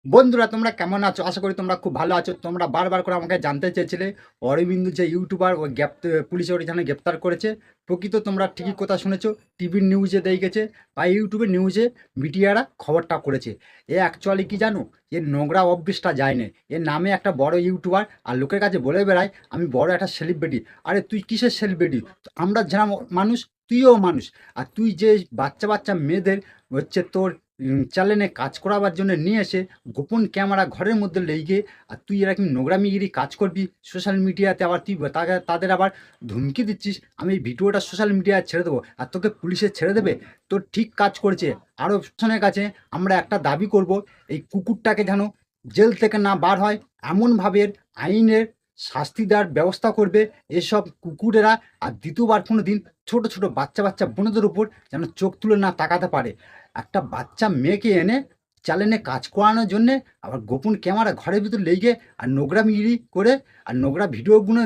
বন্ধুরা তোমরা কেমন আছো? আশা করি তোমরা খুব ভালো আছো। তোমরা বারবার করে আমাকে জানতে চেয়েছিলে অরবিন্দু যে ইউটিউবার ও পুলিশ ওইখানে গ্রেপ্তার করেছে। প্রকৃত তোমরা ঠিকই কথা শুনেছো। টিভির নিউজে গেছে বা ইউটিউবের নিউজে মিডিয়ারা খবরটা করেছে। এ অ্যাকচুয়ালি কি জানো? এর নোংরা অভ্যেসটা যায় না। এর নামে একটা বড় ইউটিউবার আর লোকের কাছে বলে বেড়ায় আমি বড় একটা সেলিব্রিটি। আরে তুই কিসের সেলিব্রিটি? আমরা যেরকম মানুষ তুইও মানুষ। আর তুই যে বাচ্চা বাচ্চা মেয়েদের হচ্ছে তোর চ্যানেলে কাজ করাবার জন্য নিয়ে এসে গোপন ক্যামেরা ঘরের মধ্যে লেগে আর তুই এরকম নোংরামিগিরি কাজ করবি সোশ্যাল মিডিয়াতে, আবার তুই তাদের আবার ধমকি দিচ্ছিস আমি এই ভিডিওটা সোশ্যাল মিডিয়ায় ছেড়ে দেবো আর তোকে পুলিশে ছেড়ে দেবে। তোর ঠিক কাজ করেছে। আরও প্রশাসনের কাছে আমরা একটা দাবি করব, এই কুকুরটাকে যেন জেল থেকে না বার হয় এমনভাবে আইনের শাস্তি দেওয়ার ব্যবস্থা করবে এসব কুকুরেরা। আর দ্বিতীয়বার কোনো দিন ছোট ছোট বাচ্চা বাচ্চা বোনদের উপর যেন চোখ তুলে না তাকাতে পারে। একটা বাচ্চা মেয়েকে এনে চ্যানেলে কাজ করানোর জন্যে আবার গোপন ক্যামেরা ঘরের ভিতর লেগে আর নোংরামিগিরি করে আর নোংরা ভিডিওগুলো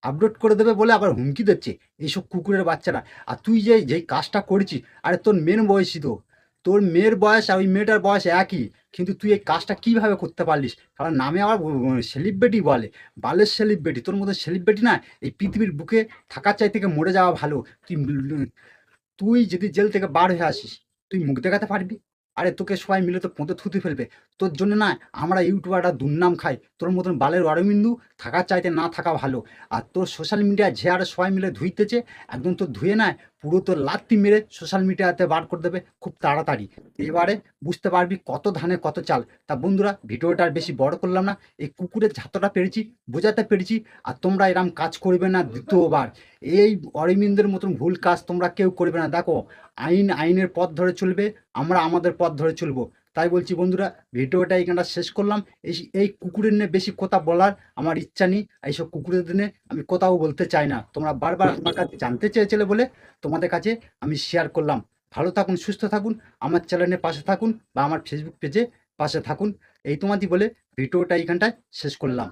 আপলোড করে দেবে বলে আবার হুমকি দিচ্ছে এইসব কুকুরের বাচ্চারা। আর তুই যে যেই কাজটা করেছিস, আরে তোর মেয়ের বয়সই তো, তোর মেয়ের বয়স আর ওই মেয়েটার বয়স একই, কিন্তু তুই এই কাজটা কীভাবে করতে পারলিস? কারণ নামে আবার সেলিব্রিটি বলে, বালের সেলিব্রিটি। তোর মতো সেলিব্রিটি না এই পৃথিবীর বুকে থাকার চাই থেকে মরে যাওয়া ভালো। তুই তুই যদি জেল থেকে বার হয়ে আসিস, তুই মুখ দেখাতে পারবি? আরে তোকে সবাই মিলে তো পোঁতে থুতে ফেলবে। তোর জন্য না আমরা ইউটিউবাররা দুর্নাম খাই। তোর মতন বালের অরবিন্দু থাকার চাইতে না থাকা ভালো। আর তোর সোশ্যাল মিডিয়ায় যে আরে সবাই মিলে ধুইতেছে, একদম তোর ধুয়ে নেয় পুরো তোর লাত্তি মেরে সোশ্যাল মিডিয়াতে বার করে দেবে খুব তাড়াতাড়ি। এবারে বুঝতে পারবি কত ধানে কত চাল। তা বন্ধুরা ভিডিওটা আর বেশি বড় করলাম না, এই কুকুরের যতটা পেরেছি বোঝাতে পেরেছি। আর তোমরা এরম কাজ করবে না দ্বিতীয়বার। এই অরবিন্দের মতন ভুল কাজ তোমরা কেউ করবে না। দেখো, আইন আইনের পথ ধরে চলবে, আমরা আমাদের পথ ধরে চলবো। তাই বলছি বন্ধুরা, ভিডিওটা এইখানটা শেষ করলাম। এই এই কুকুরের নিয়ে বেশি কথা বলার আমার ইচ্ছা নেই। এইসব কুকুরের নিয়ে আমি কথাও বলতে চাই না। তোমরা বারবার আমার কাছে জানতে চেয়েছিলে বলে তোমাদের কাছে আমি শেয়ার করলাম। ভালো থাকুন, সুস্থ থাকুন, আমার চ্যানেলের পাশে থাকুন বা আমার ফেসবুক পেজে পাশে থাকুন। এই তোমাদের বলে ভিডিওটা এইখানটায় শেষ করলাম।